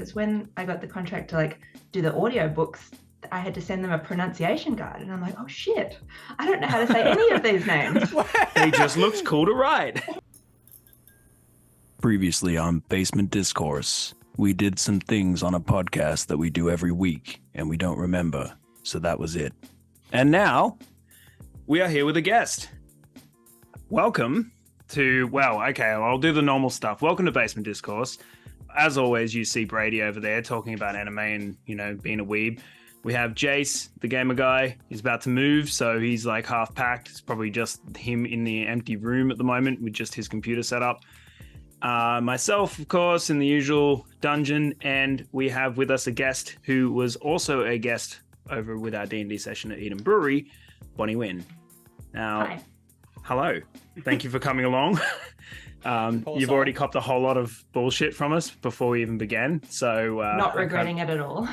It's when I got the contract to like do the audio books, I had to send them a pronunciation guide, and I'm like, oh shit, I don't know how to say any of these names. He just looks cool to write. Previously on Basement Discourse, we did some things on a podcast that we do every week, and we don't remember, so that was it. And now, we are here with a guest. Welcome to, I'll do the normal stuff. Welcome to Basement Discourse. As always, you see Brady over there talking about anime and, being a weeb. We have Jace, the gamer guy. He's about to move, so he's like half packed. It's probably just him in the empty room at the moment with just his computer set up. Myself, of course, in the usual dungeon, and we have with us a guest who was also a guest over with our D&D session at Eden Brewery, Wynne. Now, Hi. Hello. Thank you for coming along. You've already copped a whole lot of bullshit from us before we even began, so... Not regretting it at all.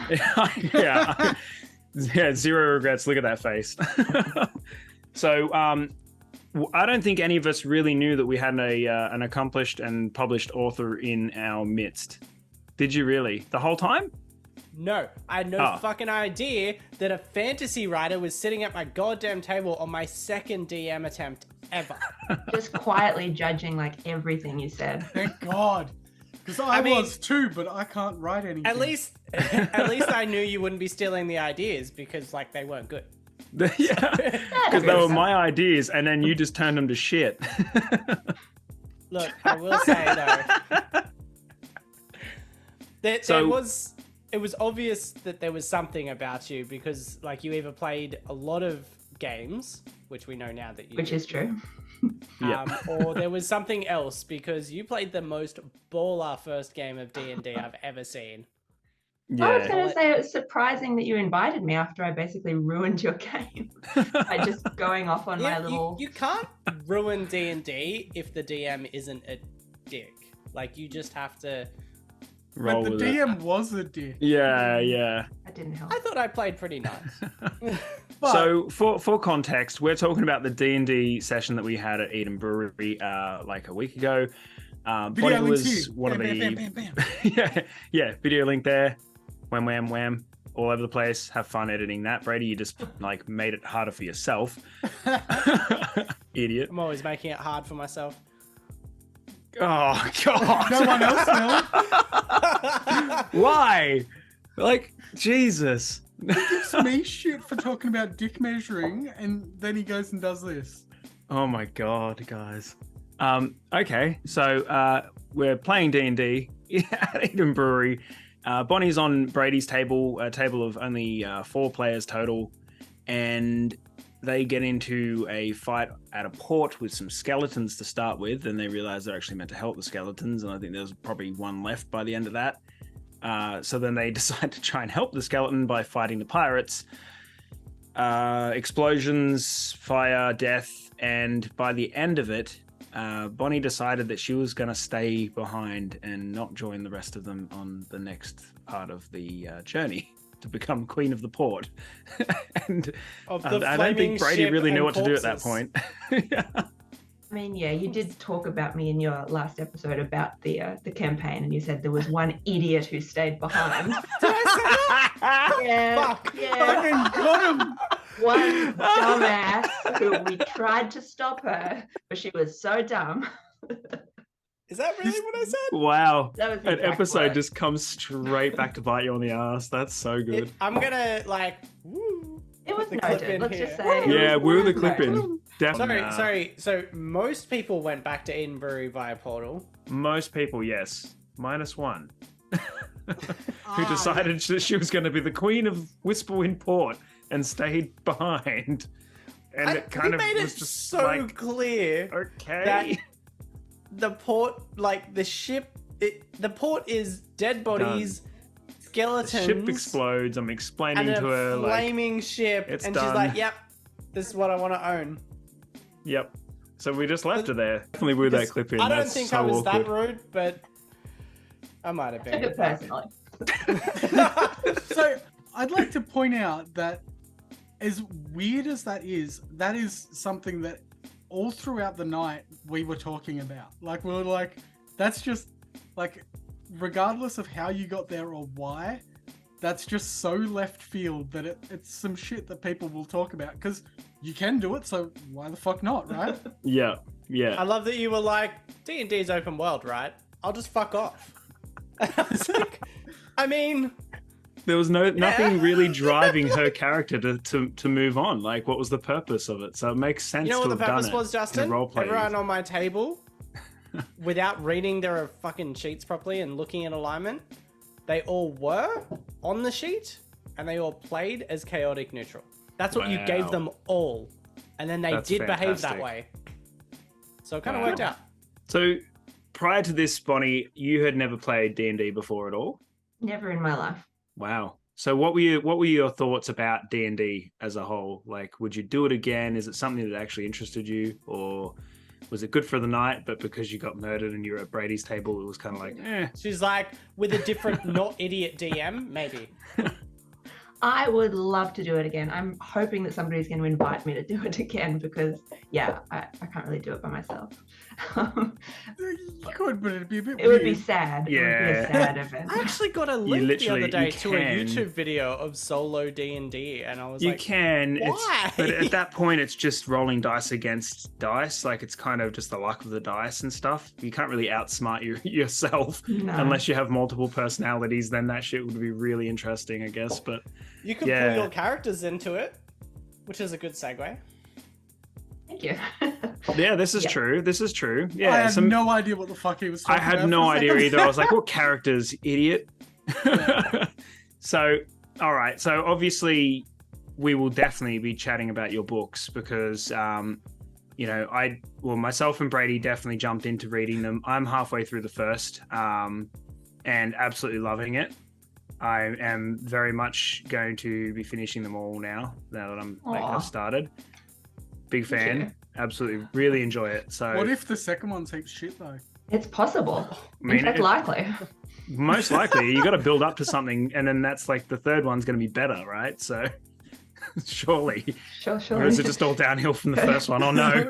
Yeah, zero regrets. Look at that face. So, I don't think any of us really knew that we had an accomplished and published author in our midst. Did you really? The whole time? No, I had no fucking idea that a fantasy writer was sitting at my goddamn table on my second DM attempt ever. Just quietly judging like everything you said. Thank God. Because I was too, but I can't write anything. At least I knew you wouldn't be stealing the ideas because like they weren't good. Yeah, because they were my ideas, and then you just turned them to shit. Look, I will say though, it was obvious that there was something about you because like you either played a lot of games, which we know now that you Which do, is true. or there was something else because you played the most baller first game of D&D I've ever seen. Yeah. I was going to say it was surprising that you invited me after I basically ruined your game by just going off on my little... You can't ruin D&D if the DM isn't a dick. Like, you just have to... But the DM was a dick. Yeah. That didn't help. I thought I played pretty nice. But So, for context, we're talking about the D&D session that we had at Eden Brewery like a week ago. video links was here. one Bam, of the... bam, bam, bam, bam. yeah, video link there. Wham, wham, wham. All over the place. Have fun editing that, Brady. You just like made it harder for yourself. Idiot. I'm always making it hard for myself. Oh, God. No one else will. Why? Like, Jesus. He gives me shit for talking about dick measuring, and then he goes and does this. Oh my God, guys. Okay, so we're playing D&D at Eden Brewery. Bonnie's on Brady's table, a table of only 4 players total, and they get into a fight at a port with some skeletons to start with, and they realize they're actually meant to help the skeletons, and I think there's probably one left by the end of that. So then they decide to try and help the skeleton by fighting the pirates. Explosions, fire, death, and by the end of it, Bonnie decided that she was going to stay behind and not join the rest of them on the next part of the journey to become Queen of the Port. And I don't think Brady really knew what to do at that point. Yeah. I mean, yeah, you did talk about me in your last episode about the campaign, and you said there was one idiot who stayed behind. Did I say that? Yeah, Fuck. yeah. Got him. One dumbass who we tried to stop her, but she was so dumb. Is that really what I said? Wow. That was the An exact episode word. just comes straight back to bite you on the ass. That's so good. I'm gonna like. Woo, It was put the clip noted. in Let's here. just say. Yeah, it was woo the noted. clip in. Definitely. Sorry. So most people went back to Eden Brewery via portal. Most people, yes. Minus one. Who decided that she was going to be the Queen of Whisperwind Port and stayed behind. And it kind of made was it just so like, clear okay. that the port, like the ship, the port is dead bodies, The skeletons, ship explodes. I'm explaining and to her, a like, flaming ship, it's and done. she's like, "Yep, this is what I want to own." yep. So we just left her there. Definitely woo that clip in. I don't That's think so I was awkward. that rude, but I might have Took been. it personally. So I'd like to point out that as weird as that is something that all throughout the night we were talking about. Like we were like, that's just like regardless of how you got there or why, that's just so left field that it's some shit that people will talk about because you can do it, so why the fuck not, right? Yeah. I love that you were like, D&D's open world, right? I'll just fuck off. I was like, I mean... There was nothing really driving her character to move on. Like, what was the purpose of it? So it makes sense. You know what to the have done purpose it was, in a Justin? roleplay. Everyone on my table, without reading their fucking sheets properly and looking at alignment, they all were on the sheet and they all played as chaotic neutral. That's what you gave them all. And then they did behave that way. So it kind of worked out. So prior to this, Bonnie, you had never played D&D before at all? Never in my life. Wow. So what were your thoughts about D&D as a whole? Like, would you do it again? Is it something that actually interested you? Or was it good for the night, but because you got murdered and you were at Brady's table, it was kind of like, eh. She's like, with a different, not idiot DM, maybe. I would love to do it again. I'm hoping that somebody's going to invite me to do it again because, yeah, I can't really do it by myself. You could, but it'd be a bit It would be sad. Yeah. It would be a sad event. I actually got a link the other day you to a can. YouTube video of solo D&D, and I was You like, can. why? But at that point, it's just rolling dice against dice. Like, it's kind of just the luck of the dice and stuff. You can't really outsmart yourself No. unless you have multiple personalities. Then that shit would be really interesting, I guess. But you could yeah. pull your characters into it, which is a good segue. Thank you. yeah, this is Yeah. true. This is true. Yeah, I had no idea what the fuck he was I talking had about no for a idea second. either. I was like, what characters, idiot? So, all right. So obviously we will definitely be chatting about your books because, myself and Brady definitely jumped into reading them. I'm halfway through the first and absolutely loving it. I am very much going to be finishing them all now that I've started. Big fan. you. Absolutely. Really enjoy it. So What if the second one's heaps shit though? It's possible. I mean, In fact, likely. most likely you got to build up to something and then that's like the third one's going to be better, right? So surely. Sure. Or is it just all downhill from the first one? Oh no.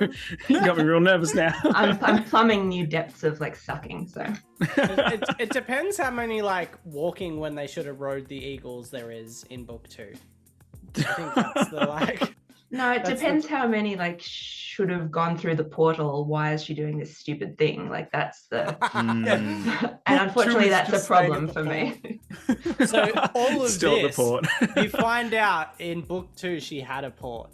You got me real nervous now. I'm plumbing new depths of like sucking, so It depends how many like walking when they should have rode the eagles there is in book 2. I think that's the like. no, it That's depends how many like should have gone through the portal. Why is she doing this stupid thing? Like that's the and unfortunately is that's a just staying problem at for the me. So all of Still at the this, port. you find out in book 2 she had a port,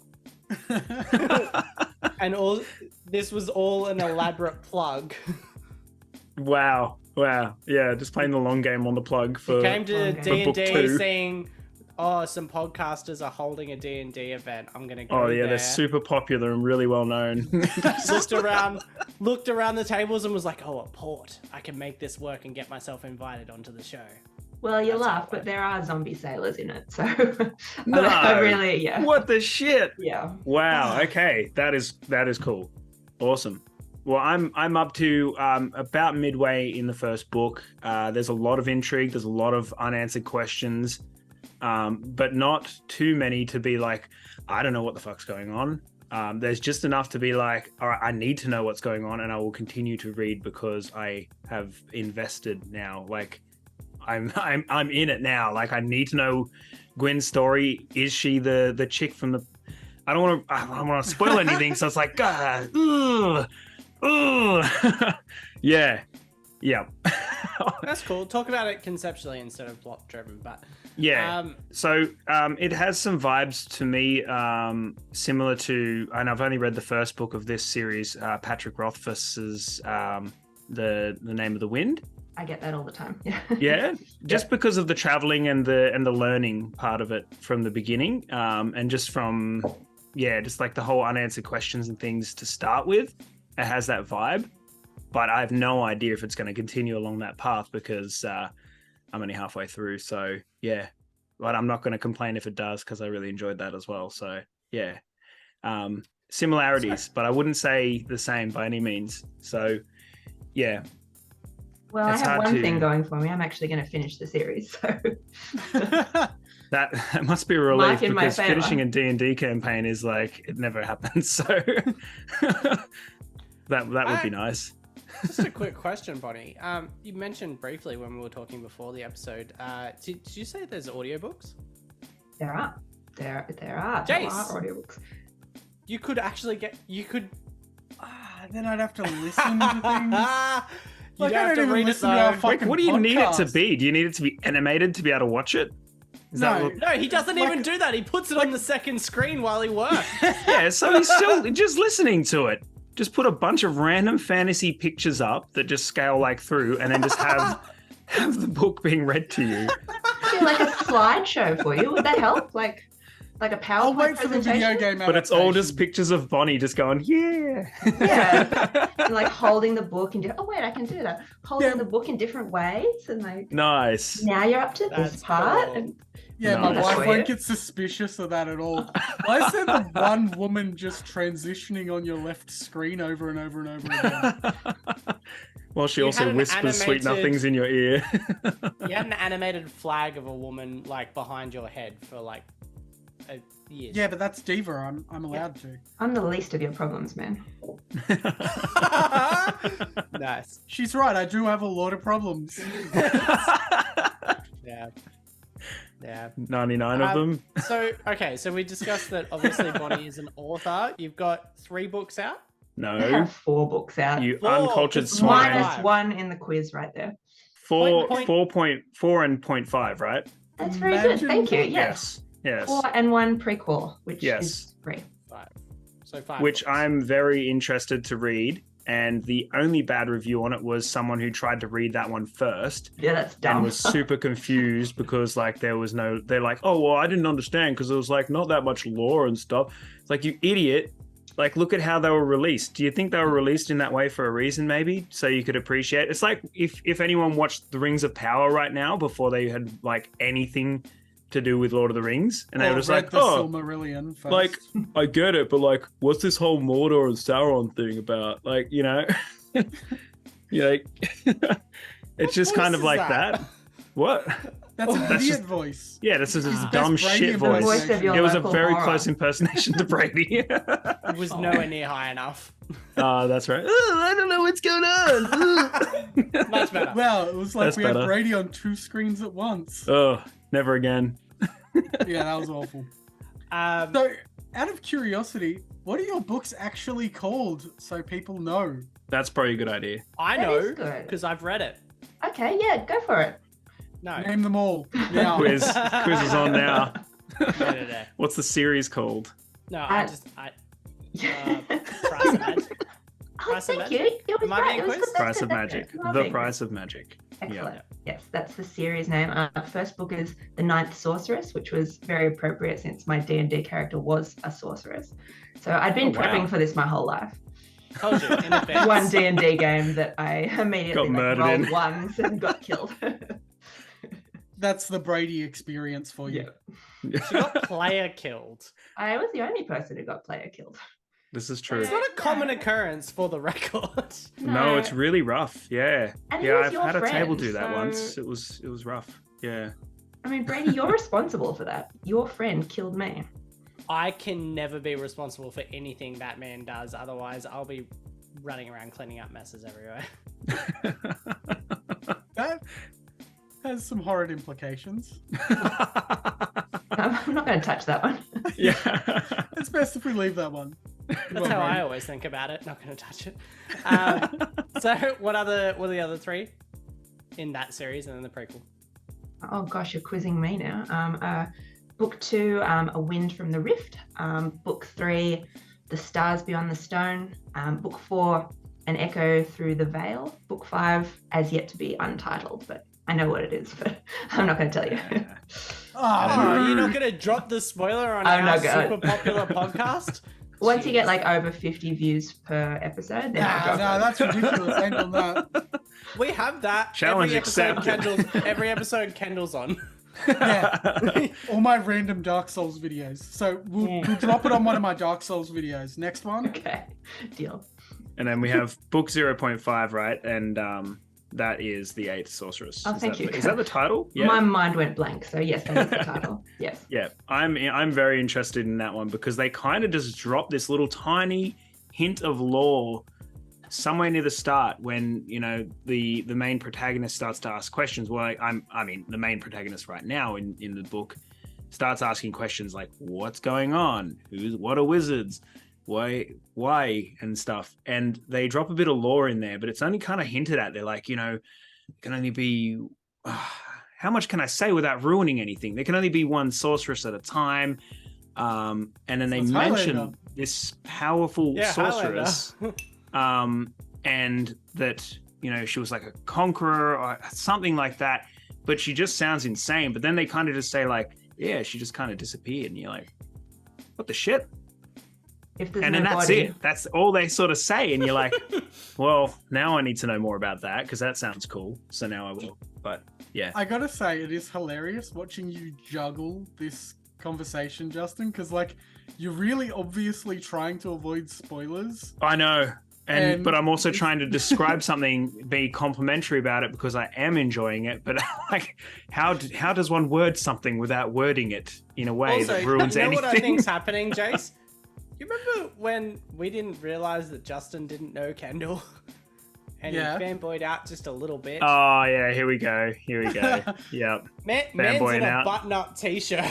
and all this was all an elaborate plug. Wow. Yeah, just playing the long game on the plug for She came to Okay. book D&D 2. saying, "Oh, some podcasters are holding a D&D event. I'm gonna go Oh yeah, there." they're super popular and really well known. looked around the tables and was like, "Oh, a port! I can make this work and get myself invited onto the show." Well, you That's how laugh, it but works. there are zombie sailors in it, so No. I really, yeah, What the shit? yeah. Wow. Okay, that is cool. Awesome. Well, I'm up to about midway in the first book. There's a lot of intrigue. There's a lot of unanswered questions, but not too many to be like, I don't know what the fuck's going on. There's just enough to be like, all right, I need to know what's going on, and I will continue to read because I have invested now. Like, I'm in it now. Like, I need to know Gwen's story. Is she the chick from the? I don't want to spoil anything. So it's like, ugh. Yeah. That's cool. Talk about it conceptually instead of plot driven, but Yeah. So it has some vibes to me similar to, and I've only read the first book of this series, Patrick Rothfuss's The Name of the Wind. I get that all the time. Yeah, just because of the traveling and the learning part of it from the beginning, and just from just like the whole unanswered questions and things to start with. It has that vibe, but I have no idea if it's going to continue along that path because I'm only halfway through. So yeah, but I'm not going to complain if it does because I really enjoyed that as well. So yeah, similarities, but I wouldn't say the same by any means. So yeah. Well, It's I have hard one to- thing going for me. I'm actually going to finish the series, so That must be a relief Mark in my because favour. finishing a D&D campaign is like, it never happens. So that would be nice. Just a quick question, Bonnie. You mentioned briefly when we were talking before the episode. Did you say there's audiobooks? There are. There are. Jace! There are audiobooks. You could actually get. You could. Then I'd have to listen to things. You Like, don't I have don't to even read it listen to our though. fucking What do you need it to podcast. be? Do you need it to be animated to be able to watch it? Is that No. what- No, he doesn't even do that. He puts it on the second screen while he works. Yeah, so he's still just listening to it. Just put a bunch of random fantasy pictures up that just scale like through, and then just have the book being read to you. Do like a slideshow for you. Would that help? Like a PowerPoint I'll wait for the video presentation? game But it's all just adaptation. pictures of Bonnie just going, yeah. Yeah. And like holding the book and oh wait, I can do that. Holding Yeah. the book in different ways and like Nice. now you're up to That's this part. cool. And Yeah, No, my that's wife weird. won't get suspicious of that at all. I said the one woman just transitioning on your left screen over and over and over again. Well, she You also had an whispers sweet animated- nothings in your ear. You had an animated flag of a woman like behind your head for like years. Yeah, but that's Diva. I'm allowed to. I'm the least of your problems, man. Nice. She's right. I do have a lot of problems. Yeah. Yeah. 99 of them. So so we discussed that obviously Bonnie is an author. You've got 3 books out. I No. have 4 books out. You Four, uncultured just swine. Minus 1 in the quiz right there. Four, Point- 4.4 and 0.5, right? That's very Imagine good. Thank you. that. Yes. Yes. 4 and 1 prequel, which Yes. is 3. 5. So 5. Which books. I'm very interested to read. And the only bad review on it was someone who tried to read that one first Yeah, that's and dumb. was super confused because like there was no, they're like, oh, well, I didn't understand because there was like not that much lore and stuff. It's like, you idiot. Like, look at how they were released. Do you think they were released in that way for a reason, maybe? So you could appreciate. It's like if anyone watched The Rings of Power right now before they had like anything to do with Lord of the Rings, and they were just read like, the oh, Silmarillion first. like, I get it, but like, what's this whole Mordor and Sauron thing about? Like, you know, you're like, it's just voice kind of is like that? that. What? that's an that's idiot just- voice. Yeah, this is his He's the dumb best Brady shit voice. Voice of your It was a local very horror. close impersonation to Brady. It was nowhere near high enough. That's right. Oh, I don't know what's going on. Much better. Well, it was like That's we better. had Brady on 2 screens at once. Oh, never again. Yeah, that was awful. Um, So, out of curiosity, what are your books actually called so people know? That's probably a good idea. I That is know good. because I've read it. Okay, yeah, go for it. No. Name them all. Now. Quiz is on now. No. What's the series called? No, I- Price of Magic. Oh, Price of thank Magic? you. It was Am I right. being It was quizzed? good. That's Price good, of that's Magic. good. The Lovely. Price of Magic. Excellent. Yeah. Yes, that's the series name. First book is The Ninth Sorceress, which was very appropriate since my D&D character was a sorceress. So I'd been Oh, wow. prepping for this my whole life. Told you in advance. One D&D game that I immediately Got murdered rolled in. ones and got killed. That's the Brady experience for you. Yeah. She got player killed. I was the only person who got player killed. This is true. It's not a common occurrence for the record. No, it's really rough. Yeah. And he Yeah, was I've your had a table friend, do that so- once. It was rough. Yeah. I mean, Brady, you're responsible for that. Your friend killed me. I can never be responsible for anything that man does. Otherwise, I'll be running around cleaning up messes everywhere. That has some horrid implications. I'm not going to touch that one. Yeah. It's best if we leave that one. That's how I always think about it. Not going to touch it. So, what are the other 3 in that series and then the prequel? Oh gosh, you're quizzing me now. Book 2, A Wind from the Rift. Book 3, The Stars Beyond the Stone. Book 4, An Echo Through the Veil. Book 5, As Yet to Be Untitled, but I know what it is, but I'm not going to tell you. Oh, you're not going to drop the spoiler on I'm our not gonna. super popular podcast? Once you get like over 50 views per episode, then I'll Nah, drop it. that's ridiculous. Ain't on that. We have that. Challenge Every every episode Kendall's on. Yeah. All my random Dark Souls videos. So we'll drop it on one of my Dark Souls videos. Next one. Okay, deal. And then we have book 0.5, right? And that is The Eighth Sorceress. Oh, Is thank that you. Is that the title? Yeah. My mind went blank, so yes, that is the title. Yes. Yeah, I'm very interested in that one because they kind of just drop this little tiny hint of lore somewhere near the start when, you know, the main protagonist starts to ask questions. Well, I mean, the main protagonist right now in the book starts asking questions like, what's going on? What are wizards? Why and stuff. And they drop a bit of lore in there, but it's only kind of hinted at. They're like, you know, it can only be, how much can I say without ruining anything? There can only be one sorceress at a time. And then they mention this powerful sorceress, and that, you know, she was like a conqueror or something like that, but she just sounds insane. But then they kind of just say like, yeah, she just kind of disappeared, and you're like, what the shit? If there's And then that's body. it. That's all they sort of say, and you're like, well, now I need to know more about that because that sounds cool. So now I will. But yeah, I gotta say, it is hilarious watching you juggle this conversation, Justin, because like you're really obviously trying to avoid spoilers. I know. And but I'm also trying to describe something, be complimentary about it because I am enjoying it. But like, how does one word something without wording it in a way that ruins you know anything? what I think's happening, Jace? You remember when we didn't realize that Justin didn't know Kendall? And Yeah. he fanboyed out just a little bit. Oh yeah, here we go. Yep. Man's fanboying in a out. button-up t-shirt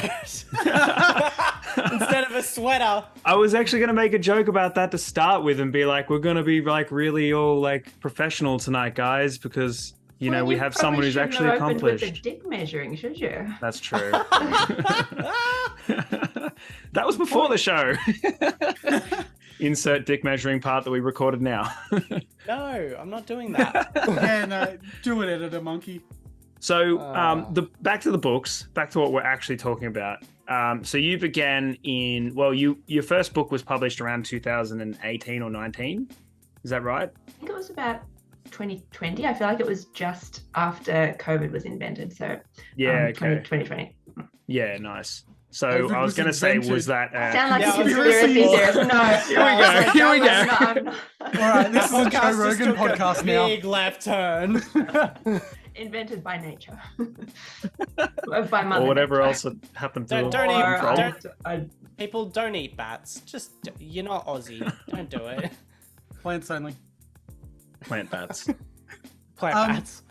instead of a sweater. I was actually going to make a joke about that to start with and be like, we're going to be like really all like professional tonight, guys, because you know we have someone who's actually accomplished. With the dick measuring, should you? That's true. That was before the show. Insert dick measuring part that we recorded now. No, I'm not doing that. Yeah, no, do it, editor monkey. So back to the books, back to what we're actually talking about. So you began in, well, your first book was published around 2018 or 19. Is that right? I think it was about 2020. I feel like it was just after COVID was invented. So Yeah, okay. 2020. Yeah, nice. So COVID I was was going to say, invented. was that... Sound like Yeah, a I was conspiracy theorist. No. Here we go. I'm not. All right, this is a Joe Podcast just Rogan took a podcast now. Big left turn. Invented by nature. By mother or whatever nature. else had happened to Don't them. even- Or, don't- People don't eat bats. Just, you're not Aussie. Don't do it. Plants only. Plant bats. Plant Um, bats.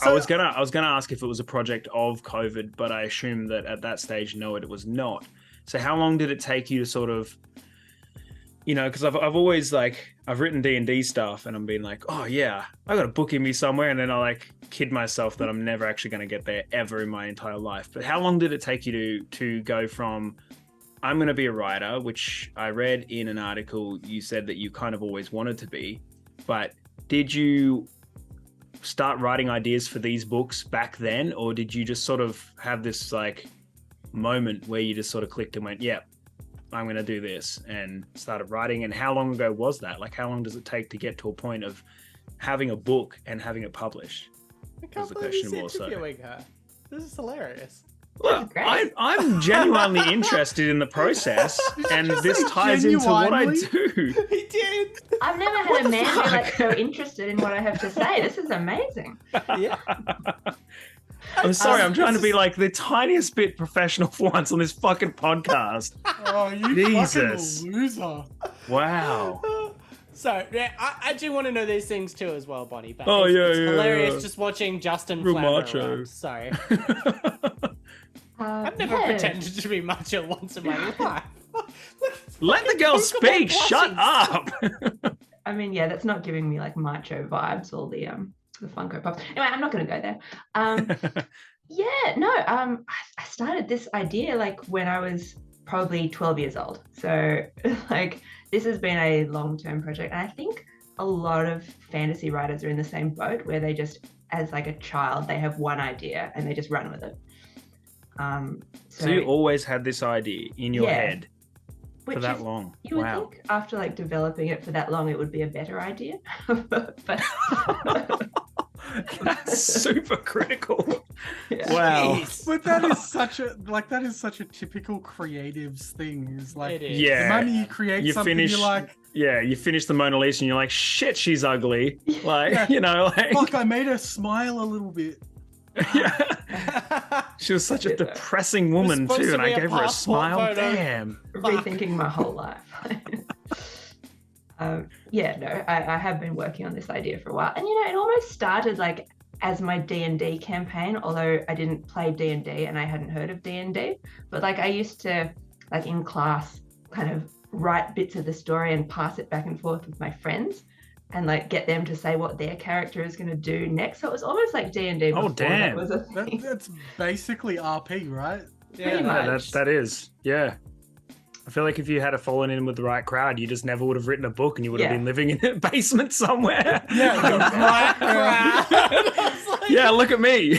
I was gonna ask if it was a project of COVID, but I assume that at that stage, no, it was not. So how long did it take you to sort of, you know, because I've always like I've written D&D stuff and I'm being like, oh yeah, I got a book in me somewhere, and then I like kid myself that I'm never actually going to get there ever in my entire life. But how long did it take you to go from I'm going to be a writer, which I read in an article you said that you kind of always wanted to be, but did you start writing ideas for these books back then, or did you just sort of have this like moment where you just sort of clicked and went, yeah, I'm going to do this, and started writing? And how long ago was that? Like, how long does it take to get to a point of having a book and having it published? I can't the believe question he's more so. interviewing her. This is hilarious. Well, great. I'm genuinely interested in the process, and this say ties into what I genuinely? do. He did. I've never had a man be like so interested in what I have to say. This is amazing. Yeah. I'm sorry, I'm trying to be like the tiniest bit professional for once on this fucking podcast. Oh, you Jesus. fucking loser. Wow. So, yeah, I do want to know these things too as well, Bonnie. But Oh, it's, yeah, it's yeah, hilarious yeah. just watching Justin Real flounder macho. around. Sorry. I've never Yeah. pretended to be macho once in my life. Let the girl Look at speak. my Shut up. I mean, yeah, that's not giving me like macho vibes. All the Funko Pops. Anyway, I'm not going to go there. Yeah, no. I started this idea like when I was probably 12 years old. So like this has been a long-term project, and I think a lot of fantasy writers are in the same boat where they just, as like a child, they have one idea and they just run with it. So you always had this idea in your Yeah. head for which that is- long. You would Wow. think after like developing it for that long, it would be a better idea. but That's super critical. yeah. Wow. Jeez. But that is such a typical creatives thing. Is like It is. the Yeah. moment you create You something, finish- you're like, Yeah, you finish the Mona Lisa and you're like, shit, she's ugly. Like, Yeah. you know, like, fuck, I made her smile a little bit. yeah. She was such a depressing woman supposed too, to and be I a gave her a passport smile. photo. Damn. Rethinking my whole life. Yeah, no, I have been working on this idea for a while, and it almost started like as my D&D campaign, although I didn't play D&D and I hadn't heard of D&D, but like I used to, like in class, kind of write bits of the story and pass it back and forth with my friends and like get them to say what their character is going to do next. So it was almost like D&D before that was a thing. That's basically RP, right? Pretty much. That is. Yeah. I feel like if you had fallen in with the right crowd, you just never would have written a book and you would have been living in a basement somewhere. Yeah, the right crowd. Yeah, look at me.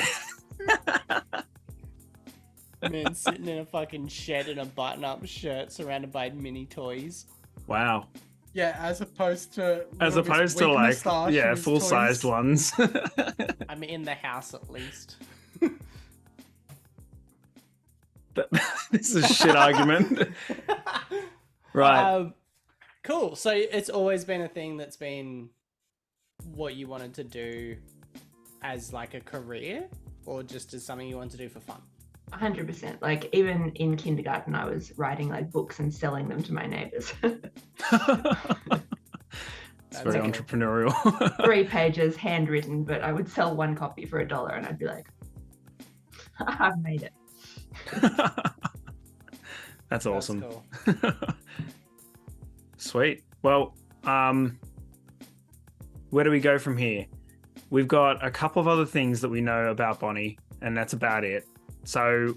Man sitting in a fucking shed in a button-up shirt surrounded by mini toys. Wow. Yeah, as opposed to like, yeah, full-sized ones. I'm in the house at least. This is a shit argument. Right. Cool. So it's always been a thing that's been what you wanted to do as like a career, or just as something you wanted to do for fun? 100%. Like even in kindergarten, I was writing like books and selling them to my neighbors. It's very entrepreneurial. 3 pages, handwritten, but I would sell 1 copy for $1 and I'd be like, I've made it. That's awesome. Cool. Sweet. Well, where do we go from here? We've got a couple of other things that we know about Bonnie, and that's about it. So,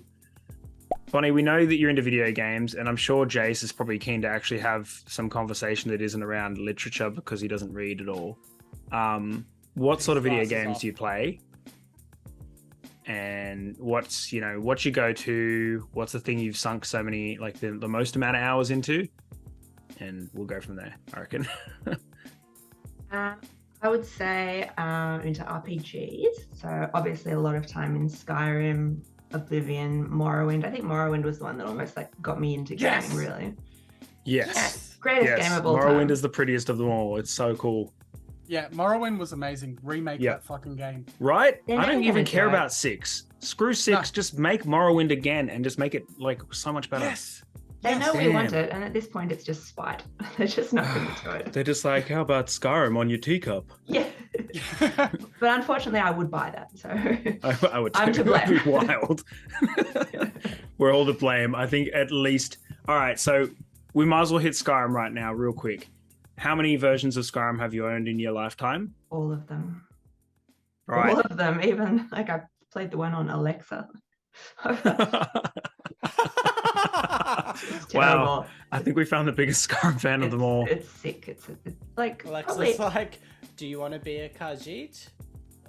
Bonnie, we know that you're into video games, and I'm sure Jace is probably keen to actually have some conversation that isn't around literature because he doesn't read at all. What sort of video games do you play? And what's your go-to? What's the thing you've sunk so many, like the most amount of hours into? And we'll go from there, I reckon. I would say into RPGs. So obviously a lot of time in Skyrim, Oblivion, Morrowind. I think Morrowind was the one that almost like got me into gaming, really. Yes. Greatest game of all time. Morrowind is the prettiest of them all. It's so cool. Yeah, Morrowind was amazing. Remake that fucking game. Right? They're I don't never even gonna care try. about 6. Screw 6. Just make Morrowind again and just make it like so much better. Yes. They know we Damn. want it, and at this point it's just spite. They're just not going to do it. They're just like, how about Skyrim on your teacup? Yeah. But unfortunately, I would buy that. So I would. I'm to That'd be blame. wild. We're all to blame. I think at least. All right, so we might as well hit Skyrim right now, real quick. How many versions of Skyrim have you owned in your lifetime? all of them. Right. All of them. Even like I played the one on Alexa. It's Wow. terrible. I think we found the biggest Skyrim fan of them all. It's sick. It's like Alexa's probably, like, do you want to be a Khajiit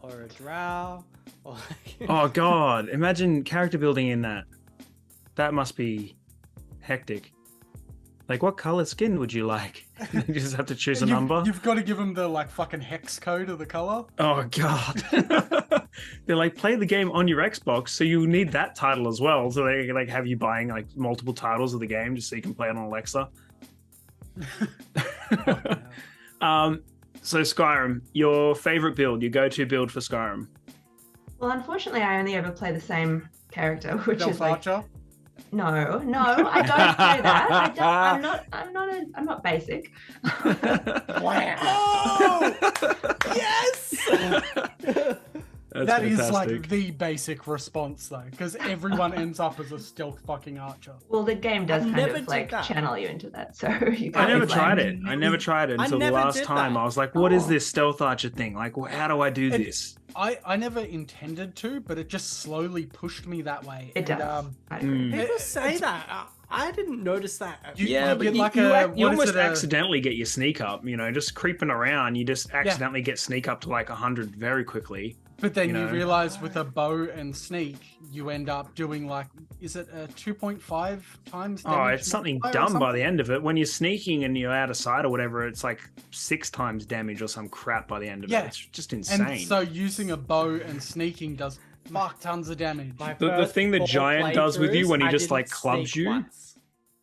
or a Drow? Or like... Oh god, imagine character building in that. That must be hectic. Like, what color skin would you like? You just have to choose a number. You've got to give them the like fucking hex code of the color. Oh god. They're like, play the game on your Xbox, so you need that title as well. So they like have you buying like multiple titles of the game just so you can play it on Alexa. So Skyrim, your favorite build, your go-to build for Skyrim. well, unfortunately, I only ever play the same character, which Stealth is like Archer. no, I don't play that. I'm not basic. Oh! Yes! That's That is fantastic. like the basic response though, because everyone ends up as a stealth fucking archer. Well, the game does I kind never of did like that. channel you into that, so you I can't never be tried blamed. it. I never tried it I until the never last did time. that. I was like, what is Oh. this stealth archer thing? Like, how do I do this? I never intended to, but it just slowly pushed me that way. It And, does. I agree. People say that. I didn't notice that. You- Yeah, you but get you, like you, a- ac- you what is almost it, a- accidentally get your sneak up, just creeping around. You just accidentally get sneak up to like 100 very quickly. But then you you know. realize with a bow and sneak, you end up doing like, is it a 2.5 times? Oh, damage it's something multiplier or dumb by the something? end of it. When you're sneaking and you're out of sight or whatever, it's like 6 times damage or some crap by the end of Yeah. it. It's just insane. And so using a bow and sneaking does fuck tons of damage. My The first thing the 4 giant does with you playthroughs, when he I just, didn't like, clubs sneak you. once.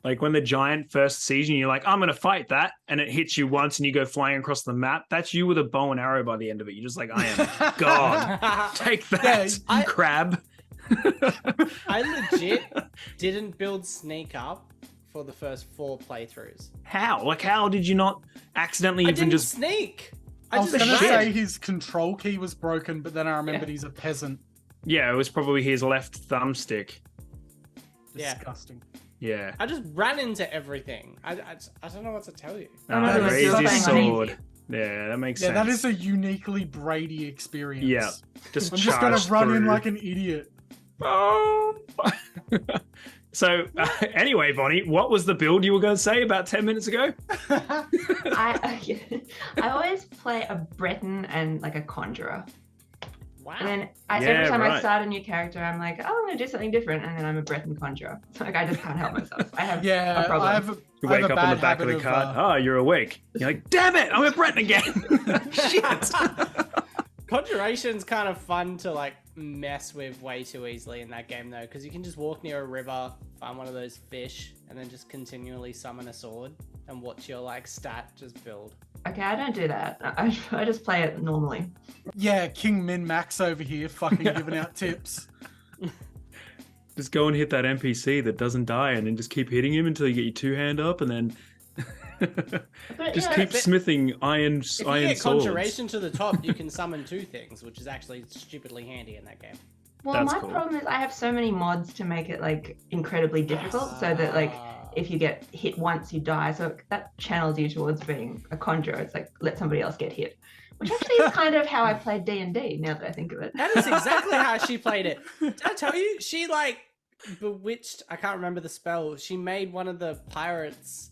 Like when the giant first sees you, you're like, I'm going to fight that. And it hits you once and you go flying across the map. That's you with a bow and arrow by the end of it. You're just like, I am God. Take that, Yeah, you crab. I legit didn't build sneak up for the first 4 playthroughs. How? Like, how did you not accidentally I even didn't just... sneak. I was just gonna shit. say his control key was broken, but then I remembered Yeah. he's a peasant. Yeah, it was probably his left thumbstick. Yeah. Disgusting. Yeah. I just ran into everything. I don't know what to tell you. Oh, no, that's raise so his funny. sword. Yeah, that makes Yeah, sense. that is a uniquely Brady experience. Yeah. Just I'm just gonna charge run in through. like an idiot. So, anyway, Bonnie, what was the build you were going to say about 10 minutes ago? I always play a Breton and like a conjurer. Wow. And then Yeah, every time I right. start a new character, I'm like, oh, I'm going to do something different. And then I'm a Breton conjurer. So, like, I just can't help myself. I have Yeah, a problem. I have a, You I have wake a up on the bad back of habit the cart. of, Oh, you're awake. You're like, damn it, I'm a Breton again. Shit. Conjuration's kind of fun to like mess with way too easily in that game though, because you can just walk near a river, find one of those fish, and then just continually summon a sword and watch your like stat just build. Okay, I don't do that. I just play it normally. Yeah, King Min Max over here fucking giving out tips. Just go and hit that NPC that doesn't die and then just keep hitting him until you get your 2-hand up and then But, just yeah, keep but- smithing iron If you iron get swords. conjuration to the top, you can summon 2 things, which is actually stupidly handy in that game. Well, That's my cool. problem is I have so many mods to make it like incredibly difficult, so that like if you get hit once, you die. So that channels you towards being a conjurer. It's like let somebody else get hit, which actually is kind of how I played D&D. Now that I think of it. That is exactly how she played it. Did I tell you? She like bewitched. I can't remember the spell. She made one of the pirates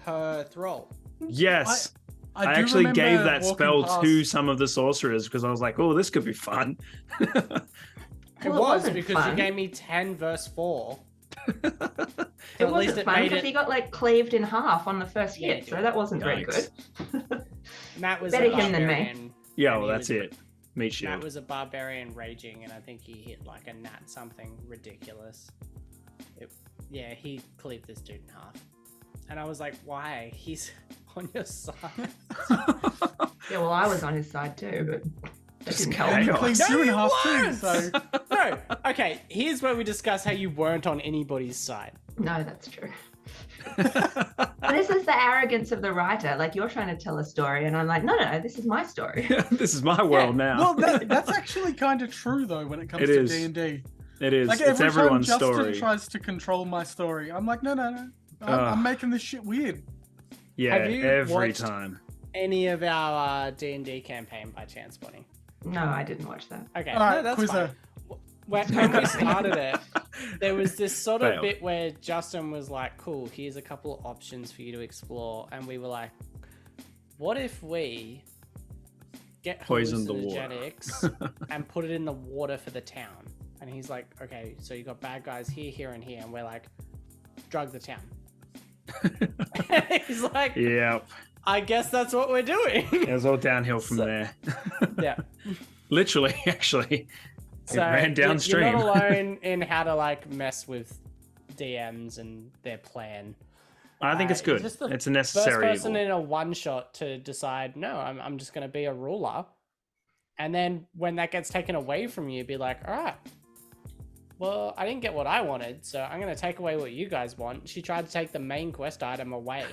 her thrall. Yes. I do actually remember gave that walking spell past- to some of the sorcerers because I was like, oh, this could be fun. It Well, it was wasn't because fun. you gave me 10 verse 4. It at least wasn't it fun made because it. he got like cleaved in half on the first Yeah, hit, he so did. that wasn't very Yikes. good. Matt was Better a him than me. barbarian. Yeah, and well, he that's was- it. Meat shield. Matt was a barbarian raging, and I think he hit like a nat something ridiculous. Yeah, he cleaved this dude in half. And I was like, why? He's on your side. Yeah, well, I was on his side too, but that didn't help. And you Chaos. cleaned No, 2 and a you half too, weren't! so No, okay, here's where we discuss how you weren't on anybody's side. No, that's true. But this is the arrogance of the writer. Like you're trying to tell a story, and I'm like, no, this is my story. This is my world now. well, that's actually kind of true though when it comes It to is. D&D. It is. Like It's every time everyone's Justin story. tries to control my story, I'm like, no, I'm making this shit weird. Yeah, Have you every watched- time. Any of our D&D campaign by chance, Bonnie? No, I didn't watch that. Okay, All right, no, that's Quizzer. fine. When we started it, there was this sort of Fail. bit where Justin was like, cool, here's a couple of options for you to explore. And we were like, what if we get Poison the water. hallucinogenics and put it in the water for the town? And he's like, okay, so you got bad guys here, here, and here. And we're like, drug the town. He's like, Yep. I guess that's what we're doing. It was all downhill from So- there. Yeah. Literally, actually. So ran downstream. You're not alone in how to like mess with DMs and their plan. I think it's good. just the It's a First necessary person evil. in a one shot to decide, no, I'm just going to be a ruler. And then when that gets taken away from you, be like, all right, well, I didn't get what I wanted, so I'm going to take away what you guys want. She tried to take the main quest item away.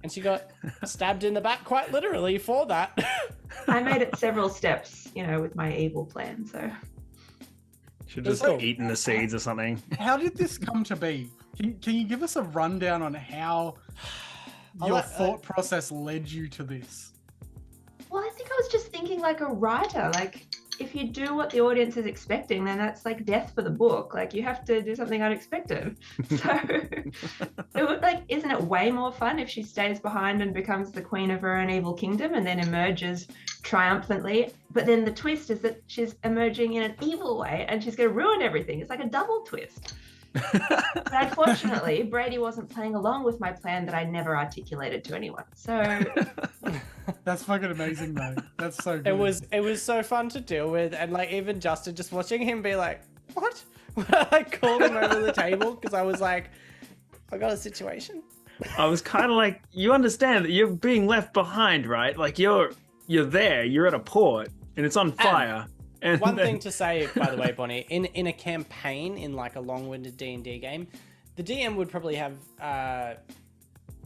And she got stabbed in the back quite literally for that. I made it several steps, with my evil plan. So Should just Cool. eaten the seeds or something. How did this come to be? Can you give us a rundown on how your thought process led you to this? well, I think I was just thinking like a writer. Like if you do what the audience is expecting, then that's like death for the book. Like you have to do something unexpected. So isn't it way more fun if she stays behind and becomes the queen of her own evil kingdom and then emerges triumphantly? But then the twist is that she's emerging in an evil way and she's going to ruin everything. It's like a double twist. But unfortunately, Brady wasn't playing along with my plan that I never articulated to anyone. So That's fucking amazing, though. That's so good. It was so fun to deal with, and like even Justin just watching him be like, "What?" I called him over the table because I was like, "I got a situation." I was kind of like, you understand that you're being left behind, right? Like you're there, you're at a port, and it's on fire. And One then- thing to say, by the way, Bonnie, in a campaign in like a long-winded D&D game, the DM would probably have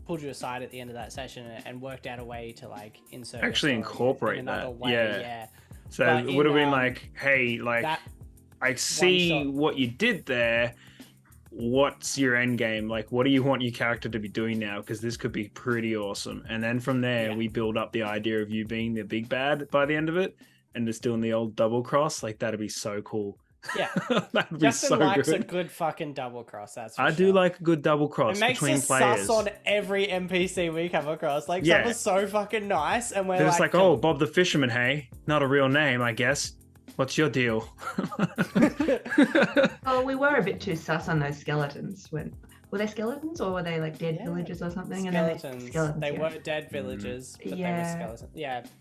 pulled you aside at the end of that session and worked out a way to like insert Actually a story incorporate in another that, way. yeah. So But it would have in, been like, hey, like, that I see shot- what you did there. What's your end game? Like, what do you want your character to be doing now? Because this could be pretty awesome. And then from there, Yeah. we build up the idea of you being the big bad by the end of it, and just doing the old double cross. Like, that'd be so cool. Yeah. That'd be Justin so likes a good. good fucking double cross. That's for I do sure. like a good double cross It makes between us players. sus on every NPC we come across. Like, Yeah. someone's so fucking nice, and we're They're just like, like, oh, Bob the Fisherman, hey, not a real name, I guess. What's your deal? Oh, we were a bit too sus on those skeletons. When were they skeletons or were they like dead Yeah. villagers or something? skeletons. Skeletons. They yeah. were dead villagers, but they were Yeah. skeletons. Yeah, but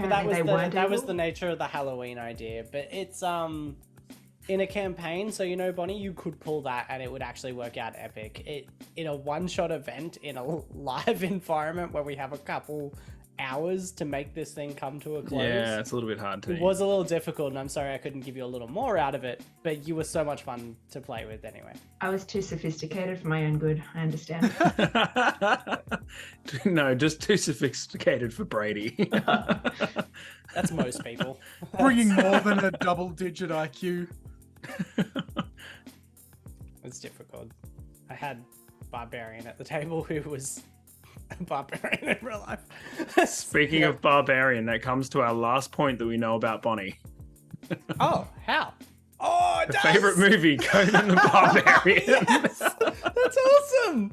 Apparently they weren't that was evil. the nature of the Halloween idea. But it's in a campaign, so you know, Bonnie, you could pull that and it would actually work out epic. It in a one-shot event in a live environment where we have a couple hours to make this thing come to a close. Yeah, it's a little bit hard to. It was a little difficult, and I'm sorry I couldn't give you a little more out of it, but you were so much fun to play with anyway. I was too sophisticated for my own good. I understand. No, just too sophisticated for Brady. That's most people. Bringing more than a double-digit IQ. It's difficult. I had Barbarian at the table who was a barbarian in real life. Speaking of barbarian, that comes to our last point that we know about Bonnie. Oh, how? Oh, it The does! favorite movie, Conan the Barbarian. Yes! That's awesome!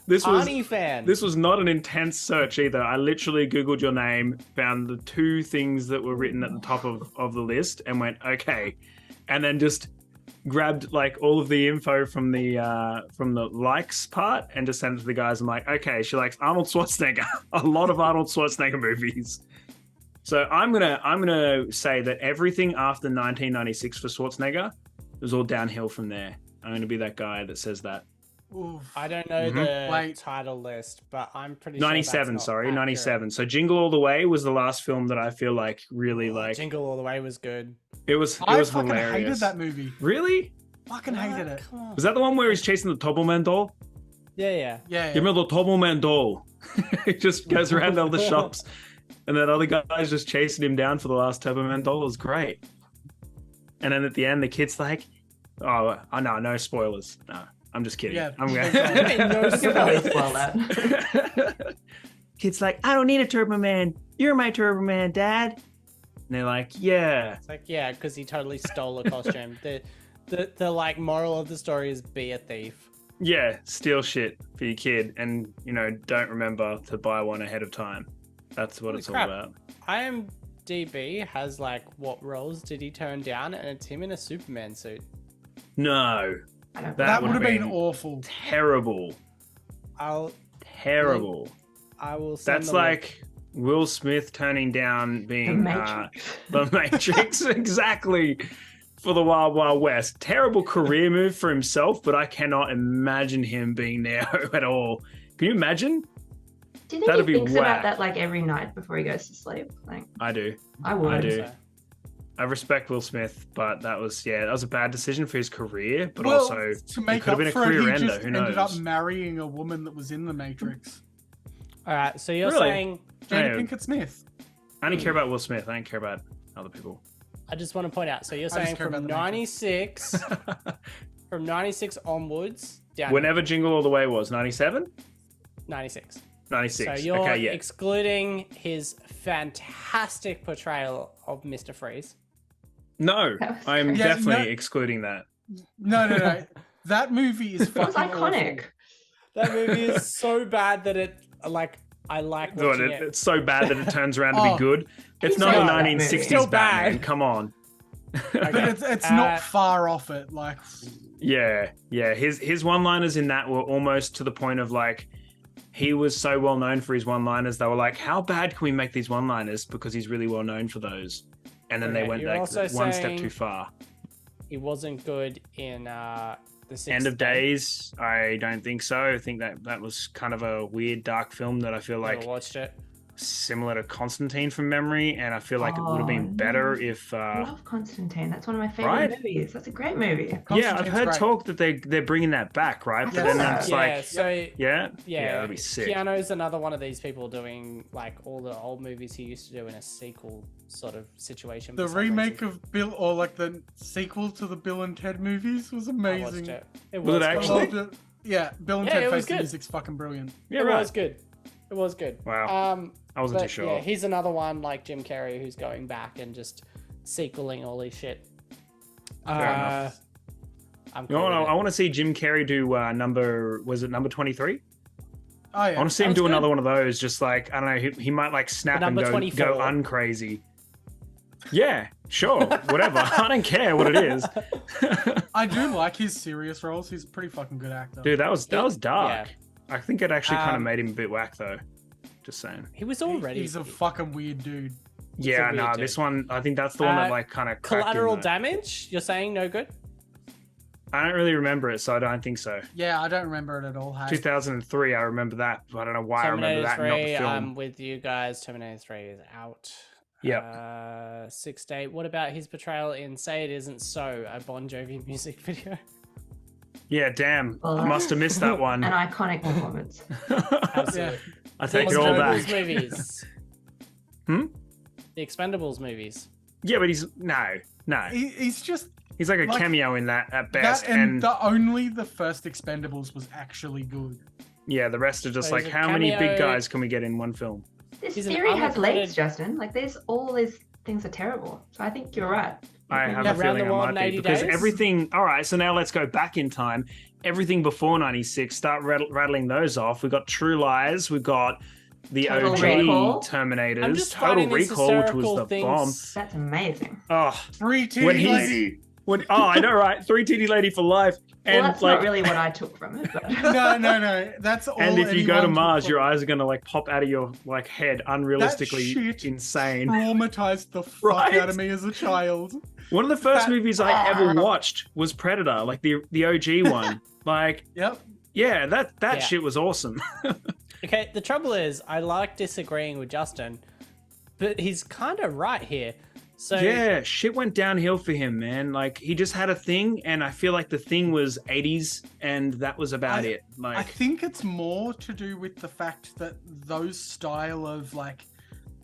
This was Arnie fan. This was not an intense search either. I literally Googled your name, found the two things that were written at the top of the list, and went, okay. And then just grabbed like all of the info from the likes part and just sent it to the guys. I'm like, okay, she likes Arnold Schwarzenegger. A lot of Arnold Schwarzenegger movies. So I'm gonna say that everything after 1996 for Schwarzenegger was all downhill from there. I'm gonna be that guy that says that. Oof. I don't know Mm-hmm. the Wait. title list, but I'm pretty sure 97, that's not sorry, accurate. 97. So Jingle All the Way was the last film that I feel like really like. Jingle All the Way was good. It was I fucking hilarious. hated that movie. Really? Fucking hated it. Come on. Was that the one where he's chasing the Tobbleman doll? Yeah. Yeah. Give me the Tobbleman doll. He just goes around all the shops, and that other guy's just chasing him down for the last Tobbleman doll. It was great. And then at the end, the kid's like, "Oh, no spoilers. No, I'm just kidding. Yeah. I'm No You could probably spoilers. spoil that. Kid's like, I don't need a Turbo Man. You're my Turbo Man, Dad. And they're like, yeah. It's like, yeah, because he totally stole a costume. The like moral of the story is be a thief. Yeah, steal shit for your kid, and don't remember to buy one ahead of time. That's what Holy it's crap. all about. IMDb has like what roles did he turn down, and it's him in a Superman suit. No, I don't That That would would have have been been awful. terrible, I terrible. will. Send That's the link. like Will Smith turning down The being Matrix. the Matrix, exactly, for the Wild Wild West. Terrible career move for himself, but I cannot imagine him being Neo at all. Can you imagine? Do you think That'd he be thinks whack. about that like every night before he goes to sleep? Like, I do. I would. I do. So, I respect Will Smith, but that was a bad decision for his career, but Well, also to make could have up been a for it, career he ender. just Who ended up knows? marrying a woman that was in the Matrix. all right, so you're Really? saying Jada Yeah. Pinkett Smith. I only care about Will Smith. I don't care about other people. I just want to point out. So you're I just saying care from about the Matrix. 96, from 96 onwards down Whenever Jingle All the Way was 97, 96. 96. So you're Okay, yeah. excluding his fantastic portrayal of Mr. Freeze. No, That was I'm crazy. Yeah, definitely no- excluding that. No. That movie is It was fucking iconic. awful. That movie is so bad that it like I like God, watching it. it's so bad that it turns around to Oh. be good. It's He's not right the about that movie. 1960s Still Batman. bad. Come on. But Okay. it's Uh, not far off it. Like, Yeah. His one-liners in that were almost to the point of like, he was so well known for his one-liners. They were like, how bad can we make these one-liners? Because he's really well known for those. And then they Okay, went you're like also one step saying- too far. He wasn't good in the Sixth End of Day. Days, I don't think so. I think that was kind of a weird, dark film that I feel Never like watched it. similar to Constantine from memory, and I feel like it would have Oh, been better no. if. I love Constantine. That's one of my favorite Right? movies. That's a great movie. Yeah, I've Constantine's heard great. talk that they're bringing that back, right? But Yes. then it's Yeah, like, so yeah, that'd be sick. Keanu's another one of these people doing like all the old movies he used to do in a sequel sort of situation. The for some remake reason. of Bill, or like the sequel to the Bill and Ted movies, was I watched amazing. it. It Was it was I actually? loved it. Yeah, Bill and Yeah, Ted it was Face the good. Music's fucking brilliant. Yeah, It right. was good. It was good. Wow. I wasn't too But sure. yeah, he's another one like Jim Carrey who's going back and just sequeling all his shit. enough. I'm You cool know, with I it. want to see Jim Carrey do number 23? Oh yeah. I want to see him Sounds do good. another one of those. Just like I don't know, he might like snap and number go 24. uncrazy. Yeah, sure, whatever. I don't care what it is. I do like his serious roles. He's a pretty fucking good actor. Dude, that was dark. Yeah. I think it actually kind of Um, made him a bit whack though. Just saying. He was already He's a fucking weird dude. Yeah, weird no, dude. this one I think that's the one that like kind of Collateral Damage. You're saying no good? I don't really remember it, so I don't think so. Yeah, I don't remember it at all. Hey. 2003, I remember that. But I don't know why I remember Terminator that, 3, not the film. I'm with you guys. Terminator 3 is out. Yep. 6 Day. What about his portrayal in Say It Isn't So, a Bon Jovi music video? Yeah, damn. Well, I must have missed that one. An iconic performance. Absolutely. I take The it all Expendables back. movies. Hmm? The Expendables movies. Yeah, but he's no. He's just He's like a Like, cameo in that at best, that, and and only the first Expendables was actually good. yeah, the rest are just So like, he's a how many big cameo- guys can we get in one film? This He's an theory has legs, uncredited- Justin. Like, there's all these things are terrible. So I think you're right. I have Yeah, a Around feeling the I World might in be 80 because days? everything. All right, so now let's go back in time. Everything before '96, start rattling those off. We got True Lies. We got the Total OG Recall. Terminators. I'm just Total finding these Recall, which was historical the things. bomb. That's amazing. Oh, Free titty when he's lady. I know, right? 3 titty lady for life. Well, And that's like, not really what I took from it. But... No. That's all. and if you go to anyone took Mars, from your it. eyes are gonna like pop out of your like head, unrealistically shit insane. Traumatized the fuck Right? out of me as a child. One of the first That- movies I ever watched was Predator, like the OG one. Like, Yep. yeah, that Yeah. shit was awesome. Okay, the trouble is, I like disagreeing with Justin, but he's kind of right here. So Yeah, shit went downhill for him, man. Like he just had a thing, and I feel like the thing was 80s, and that was about it. I Like, think it's more to do with the fact that those style of like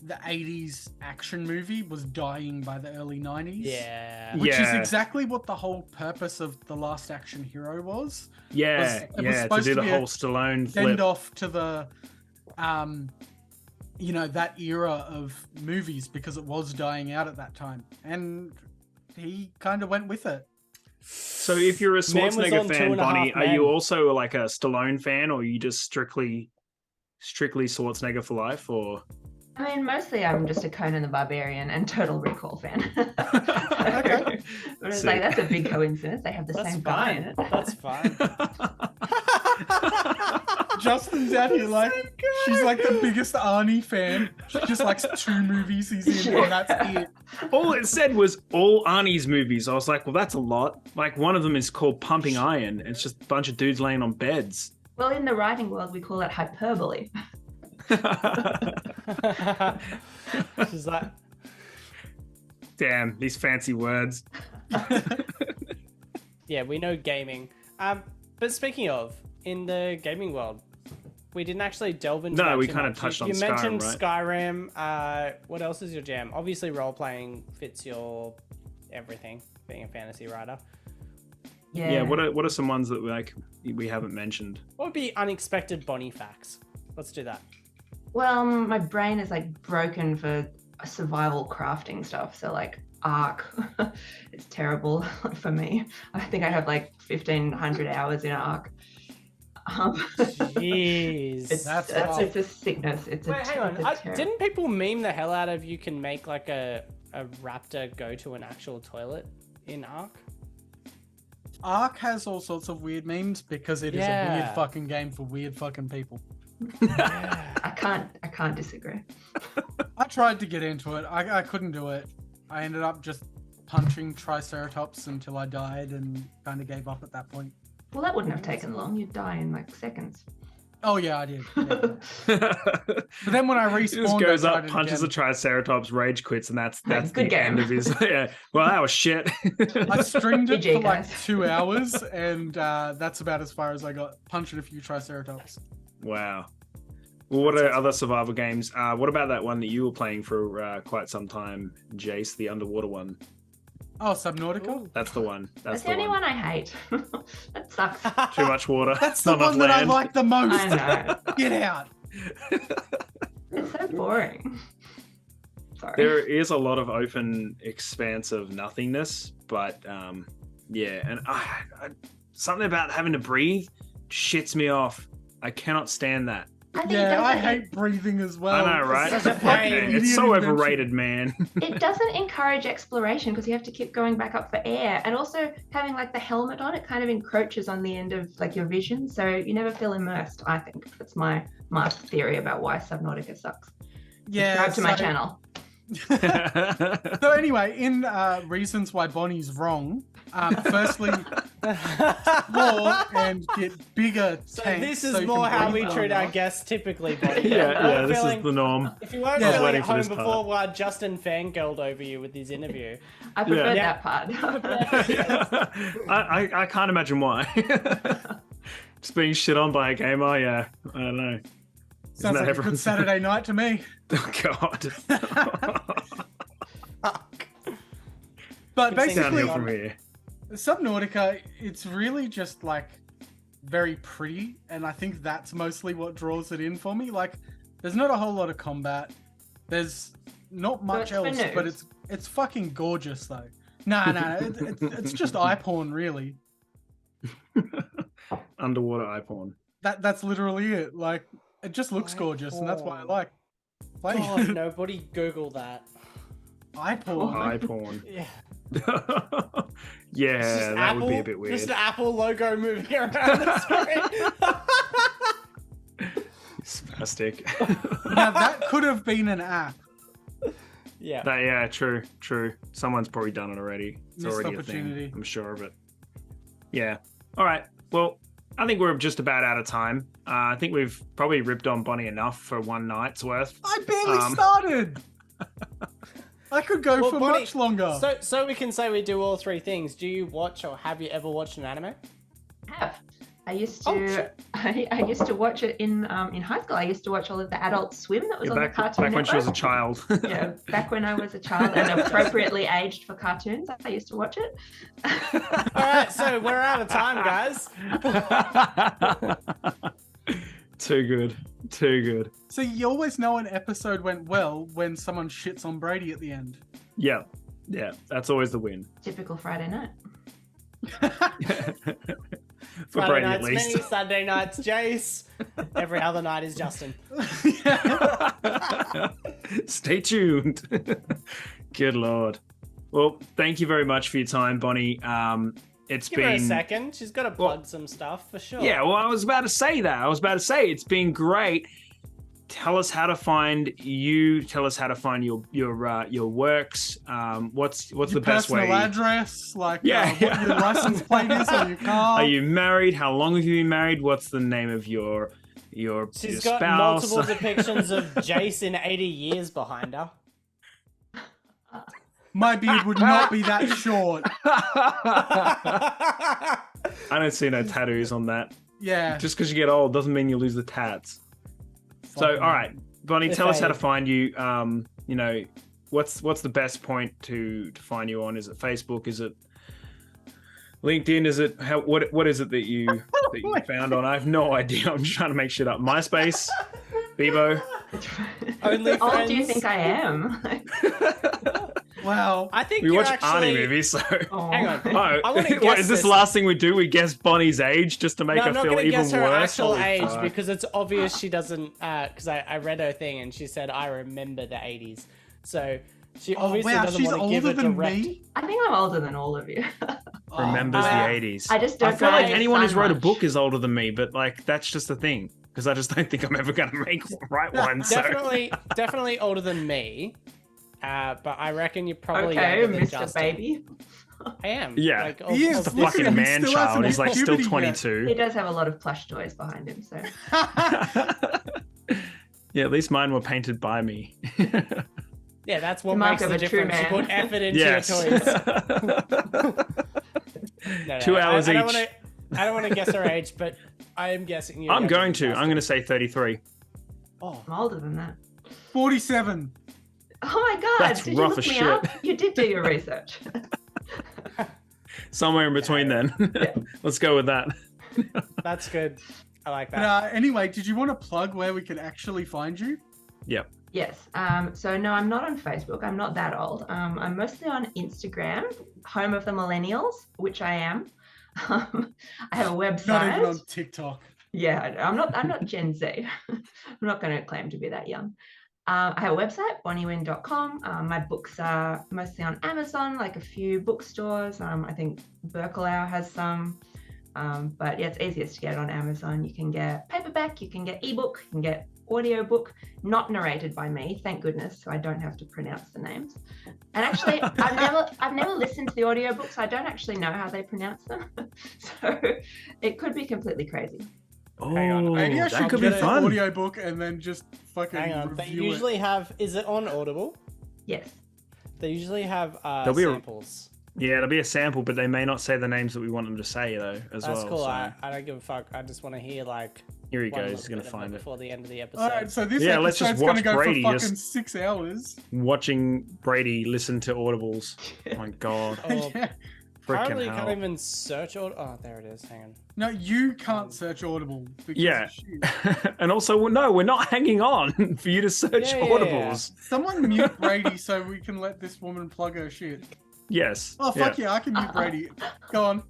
the 80s action movie was dying by the early 90s. yeah, Which is Yeah. exactly what the whole purpose of The Last Action Hero was. yeah, it was yeah, to supposed do to the be a whole Stallone Send flip. off to the, that era of movies because it was dying out at that time. And he kind of went with it. So, if you're a Man was Schwarzenegger on Two fan, and a Bonnie, Half are you Men. also like a Stallone fan, or are you just strictly Schwarzenegger for life, or? I mean, mostly I'm just a Conan the Barbarian and Total Recall fan. Okay. But it's Sick. like, that's a big coincidence. They have the that's same guy in fine. it. That's fine. Justin's out here like, she's like the biggest Arnie fan. She just likes 2 movies he's in, and that's it. All it said was all Arnie's movies. I was like, well, that's a lot. Like, one of them is called Pumping Iron. It's just a bunch of dudes laying on beds. Well, in the writing world, we call that hyperbole. She's like, Damn, these fancy words. yeah, we know gaming. But speaking of, in the gaming world, we didn't actually delve into. No, that we too kinda much. touched on You mentioned Skyrim, Skyrim. What else is your jam? Obviously, role playing fits your everything. Being a fantasy writer. Yeah, what are some ones that we haven't mentioned? What would be unexpected Bonnie facts? Let's do that. Well, my brain is like broken for survival crafting stuff. So like Ark, it's terrible for me. I think I have like 1,500 hours in Ark. Jeez, It's, That's it's, rough. it's a sickness. It's a Wait, hang on. it's a terror. Didn't people meme the hell out of you can make like a raptor go to an actual toilet in Ark? Ark has all sorts of weird memes because it is a Yeah. weird fucking game for weird fucking people. I can't disagree. I tried to get into it. I couldn't do it. I ended up just punching Triceratops until I died and kind of gave up at that point. Well, that wouldn't have taken long. You'd die in like seconds. Oh yeah, I did. Yeah. But then when I respawned, He just goes I up, tried it punches a again. Triceratops, rage quits, and that's Good the game. end of his. Yeah. Well, that was shit. I streamed it GG, for like guys. 2 hours, and that's about as far as I got. Punching a few Triceratops. Wow. Well, what are other survival games? What about that one that you were playing for quite some time, Jace, the underwater one? Oh, Subnautica. Ooh. That's the one. That's the only one I hate. That sucks. Too much water. That's the not enough one that I land. like the most. I know. Get out. It's so boring. Sorry. There is a lot of open expanse of nothingness, but yeah, and something about having to breathe shits me off. I cannot stand that. I think Yeah, I it hate breathing as well. I know, right? such a pain. It's so Idiot overrated, man. it doesn't encourage exploration because you have to keep going back up for air, and also having like the helmet on, it kind of encroaches on the end of like your vision, so you never feel immersed. I think that's my theory about why Subnautica sucks. Yeah. Subscribe to my channel. So anyway, in reasons why Bonnie's wrong, firstly, explore and get bigger So tanks. this so is you more can how breathe we well treat our enough. guests typically, buddy. yeah, this Feeling- is the norm. If you weren't Yeah. I was feeling waiting at for home this part. before while Justin fangirled over you with his interview. I prefer Yeah. that part. I can't imagine why. Just being shit on by a gamer, yeah. I don't know. Sounds that like a everyone's- good Saturday night to me. Oh, God. But Keep saying basically, Downhill from here. Subnautica, it's really just like very pretty, and I think that's mostly what draws it in for me. Like, there's not a whole lot of combat. There's not much it's for else, noobs. but it's fucking gorgeous though. Nah, it's just eye porn, really. Underwater eye porn. That's literally it. Like, it just looks Eye gorgeous, and that's why I porn. like playing God, nobody Google that. eye porn. Eye porn. Yeah. Yeah, It's just that Apple, would be a bit weird. Just an Apple logo moving around the screen. Spastic. Now that could have been an app. Yeah. Yeah, true. Someone's probably done it already. It's Missed already a opportunity. thing. I'm sure of it. Yeah. All right. Well, I think we're just about out of time. I think we've probably ripped on Bonnie enough for one night's worth. I barely Um, started. I could go Well, for Bonnie, much longer. So we can say we do all three things. Do you watch or have you ever watched an anime? have. I used Oh, to. shit. I used to watch it in high school. I used to watch all of the Adult Swim that was Yeah, on back the Cartoon when she was a Network. child. Yeah, back when I was a child and appropriately aged for cartoons, I used to watch it. All right, so we're out of time, guys. Too good. So you always know an episode went well when someone shits on Brady at the end. Yeah. That's always the win. Typical Friday night. For Friday Brady, at night's least. me, Sunday night's Jace. Every other night is Justin. Stay tuned. Good Lord. Well, thank you very much for your time, Bonnie. It's Give her a been second. She's got to plug some stuff for sure. Yeah, well, I was about to say that. It's been great. Tell us how to find you. Tell us how to find your works. What's Your the best personal way? address, like Yeah. what your license plate is on your car. Are you married? How long have you been married? What's the name of your She's your got spouse? multiple depictions of Jace in 80 years behind her. My beard would not be that short. I don't see no tattoos on that. Yeah. Just because you get old doesn't mean you lose the tats. So, all right, Bonnie, If tell us how to they- find you. What's the best point to find you on? Is it Facebook? Is it LinkedIn? Is it what is it that you found on? I have no idea. I'm just trying to make shit up. MySpace, Bebo. Only How old do you friends. think I am? Wow. I think We you're watch actually... Arnie movies, so. Oh. Hang on. Oh, I wanna what, guess is this this. the last thing we do? We guess Bonnie's age just to make No, her I'm not feel going to even guess her worse. actual Holy age fuck. because it's obvious she doesn't. Because I read her thing and she said I remember the 80s, so she Oh, obviously wow, doesn't she's want to give older a than direct. me. I think I'm older than all of you. Remembers Uh, the 80s. I just I don't feel like know anyone who's so wrote a much. book is older than me, but like that's just the thing because I just don't think I'm ever going to write one. So. Definitely older than me. But I reckon you're probably Okay, younger than Mr. Justin. Baby. I am. Yeah. Like, He is. Just a Look at fucking him, he man still child. hasn't He's hit like still puberty yet. 22. He does have a lot of plush toys behind him, so Yeah, at least mine were painted by me. Yeah, that's what The mark makes of the a true difference. You man. put effort into Yes. your toys. No, 2 hours I don't each. I don't want to guess her age, but I am guessing you. I'm going to. I'm going to say 33. Oh, I'm older than that. 47. Oh my god! That's did rough you look as me shit. up? You did do your research. Somewhere in between then. Let's go with that. that's good. I like But that. anyway, did you want to plug where we can actually find you? Yep. Yes. So no, I'm not on Facebook. I'm not that old. I'm mostly on Instagram, home of the millennials, which I am. I have a website. Not even on TikTok. Yeah, I'm not Gen Z. I'm not going to claim to be that young. I have a website, bonnywynne.com. My books are mostly on Amazon, like a few bookstores. I think Berkelau has some. But yeah, it's easiest to get it on Amazon. You can get paperback, you can get ebook, you can get audiobook, not narrated by me, thank goodness, so I don't have to pronounce the names. And actually, I've never listened to the audiobook, so I don't actually know how they pronounce them. So it could be completely crazy. Hang on. Oh, Maybe I that should could be get an fun. audiobook and then just fucking Hang on. They review usually have. Is it on Audible? Yes. They usually have There'll be a- samples. Yeah, it'll be a sample, but they may not say the names that we want them to say, though, as That's well. cool. so- I don't give a fuck. I just want to hear like. Here he one goes. little He's going to bit of find it. before the end of the episode. All right, so this Yeah, let's just episode's going to watch go Brady for fucking just- 6 hours. Watching Brady listen to audibles. Oh my god. Oh, Yeah. apparently Freaking you can't hell. even search Oh, there it is. Hang on. No, you can't search Audible. Because Yeah. of shit. And also, no, we're not hanging on for you to search Yeah. audibles. Someone mute Brady so we can let this woman plug her shit. Yes. Oh, fuck yeah, I can mute Brady. Go on.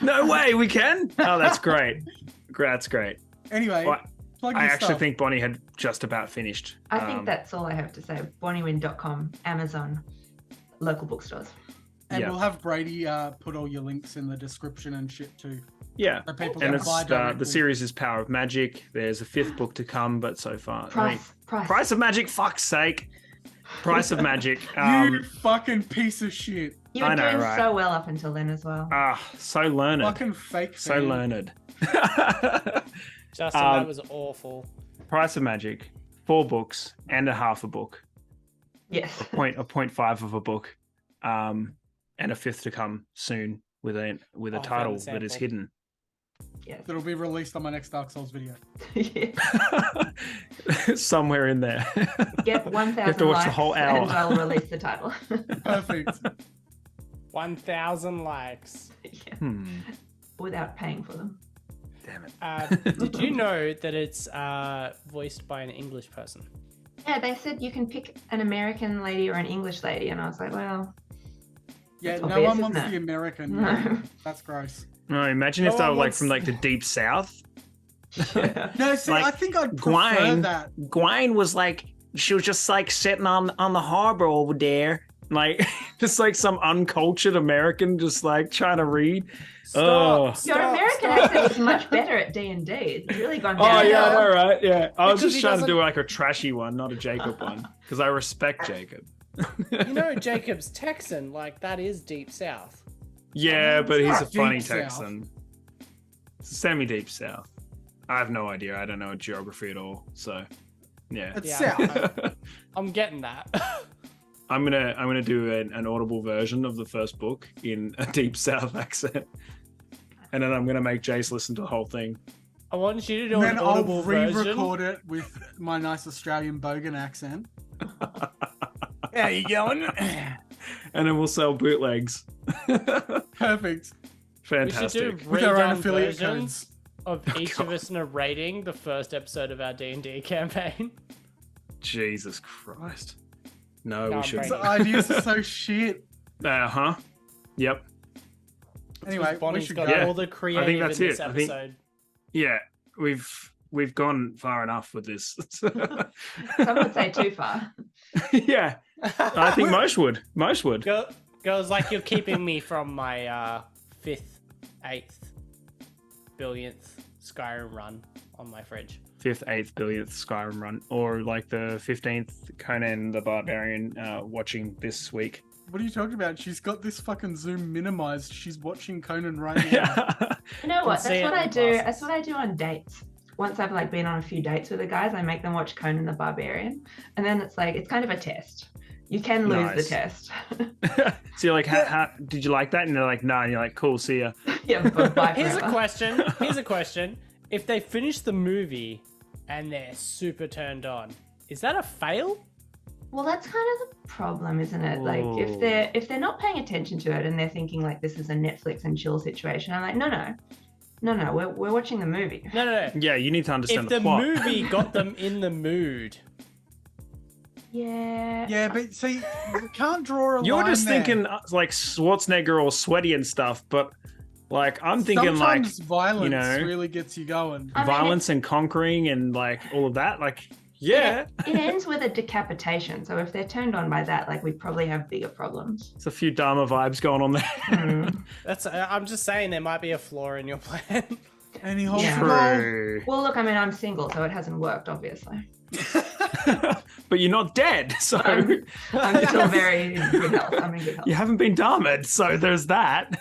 No way, we can? Oh, that's great. That's great. Anyway, Well, plug your I actually stuff. think Bonnie had just about finished. I think that's all I have to say. bonnywynne.com, Amazon, local bookstores. And yeah. we'll have Brady put all your links in the description and shit too. Yeah. So people And can it's buy the directly. series is Power of Magic. There's a 5th book to come, but so far. Price. Price of Magic, fuck's sake. Price of Magic. You fucking piece of shit. You were I know, doing right? so well up until then as well. So learned. Fucking fake So fan. learned. Justin, that was awful. Price of Magic, 4 books and a half a book, Yes. a 0.5 of a book, and a 5th to come soon with a I found title the that is sample. hidden. Yes. That'll be released on my next Dark Souls video. Yeah. Somewhere in there. Get 1,000 You have to watch likes the whole hour. and I'll release the title. Perfect. 1,000 likes. Yeah. Without paying for them. Damn it. Did you know that it's voiced by an English person? Yeah, they said you can pick an American lady or an English lady, and I was like, well, Yeah, That's no obvious, one wants isn't the it? American. no. Yeah, that's gross. No, imagine No if they were one like wants- from like the deep south. Yeah. No, see, Like, I think I'd prefer Gwyn- that. Gwyn was like, she was just like sitting on the harbor over there. Like, just like some uncultured American just like trying to read. Oh. Your American accent is much better at D&D. It's really gone Oh downhill. yeah, I know, right? Yeah, I was Because just he trying to doesn't- do like a trashy one, not a Jacob one, because I respect Jacob. You know, Jacob's Texan, like that is deep south. Yeah, but he's a Deep funny South. Texan. Semi-deep south. I have no idea. I don't know geography at all. So, yeah. It's Yeah, south. I'm getting that. I'm gonna do an audible version of the first book in a deep south accent, and then I'm gonna make Jace listen to the whole thing. I want you to do And an then I'll audible version. re-record it with my nice Australian bogan accent. How you going? And then we'll sell bootlegs. Perfect. We should do Fantastic. With our own redone affiliate versions codes. of each of us narrating the first episode of our D&D campaign. Jesus Christ. No, No, we I'm shouldn't. The ideas are so shit. Huh? Yep. Anyway, we Bonnie's should got go. Yeah, all the creative that's in this it. I think- episode. Yeah, we've gone far enough with this. Some would say too far. Yeah, I think most would. Most would. Girls, like you're keeping me from my 5th, 8th, billionth Skyrim run on my fridge. 5th, 8th, billionth Skyrim run, or like the 15th Conan the Barbarian watching this week. what are you talking about? She's got this fucking Zoom minimized. She's watching Conan right now. Yeah. You know what? see That's it what in I the do. glasses. That's what I do on dates. Once I've like been on a few dates with the guys, I make them watch Conan the Barbarian, and then it's kind of a test. You can lose Nice. the test. So you're like, how, did you like that? And they're like, no. And you're like, cool, see ya. Yeah, but bye Here's a forever. question. Here's a question. If they finish the movie and they're super turned on, is that a fail? Well, that's kind of the problem, isn't it? Like Ooh. if they're not paying attention to it and they're thinking like this is a Netflix and chill situation, I'm like, no, we're watching the movie. No. Yeah, you need to understand If the the plot. movie got them in the mood, Yeah. Yeah, but see, you can't draw a You're line just there. thinking like Schwarzenegger or sweaty and stuff, but like I'm thinking Sometimes like violence know, really gets you going. I mean, violence and conquering and like all of that. Like, yeah, It ends with a decapitation. So if they're turned on by that, like we probably have bigger problems. it's a few Dharma vibes going on there. Hmm. I'm just saying there might be a flaw in your plan. And he holds Yeah. the ball. True. Well, look, I mean, I'm single, so it hasn't worked, obviously. But you're not dead, so I'm still very in good health. I'm in good health. you haven't been Dharma'd, so there's that.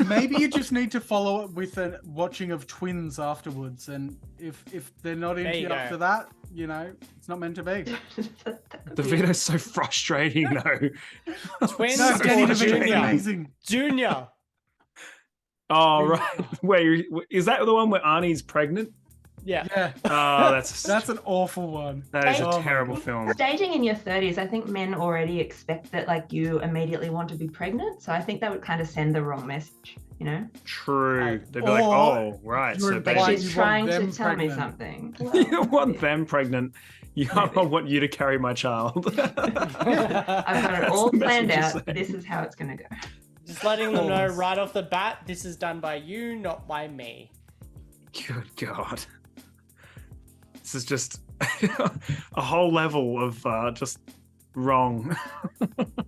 Maybe you just need to follow it with a watching of Twins afterwards, and if they're not There into you you go. after that, you know, it's not meant to be. The video's so frustrating, though. Twins No, So Danny or DeVito's frustrating. Junior? amazing. Junior. Oh, right. Wait, is that the one where Arnie's pregnant? Yeah. Yeah, Oh, that's that's an awful one. that is Oh a my terrible God. film. Staging in your 30s, I think men already expect that like you immediately want to be pregnant. So I think that would kind of send the wrong message, you know? True. Like, They'd be like, or oh, right. you're So in Like Why basically, she's you want trying to them tell me pregnant? something. you don't want yeah. them pregnant. I want you to carry my child. I've got it That's all the message planned you're out. saying. This is how it's going to go. Just letting them know Always. right off the bat, this is done by you, not by me. Good God. This is just a whole level of just wrong.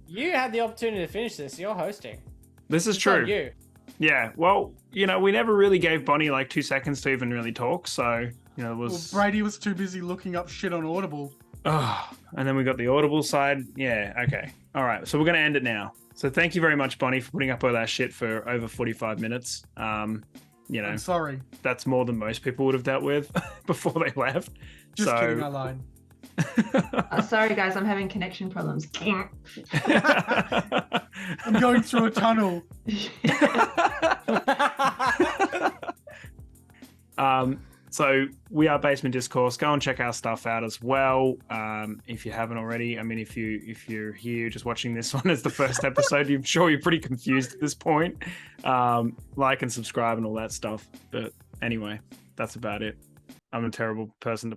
You had the opportunity to finish this. You're hosting. This is It's not true. you. Yeah. Well, we never really gave Bonnie like 2 seconds to even really talk. So, it Well, was. Brady was too busy looking up shit on Audible. Oh, and then we got the Audible side. Yeah. Okay. All right. So we're going to end it now. So thank you very much, Bonnie, for putting up all that shit for over 45 minutes. I'm sorry. That's more than most people would have dealt with before they left. Just so... kidding, I lied. Sorry, guys, I'm having connection problems. I'm going through a tunnel. So we are Basement Discourse. Go and check our stuff out as well. If you haven't already, I mean, if you're here just watching this one as the first episode, I'm sure you're pretty confused at this point. Like and subscribe and all that stuff. But anyway, that's about it. I'm a terrible person to.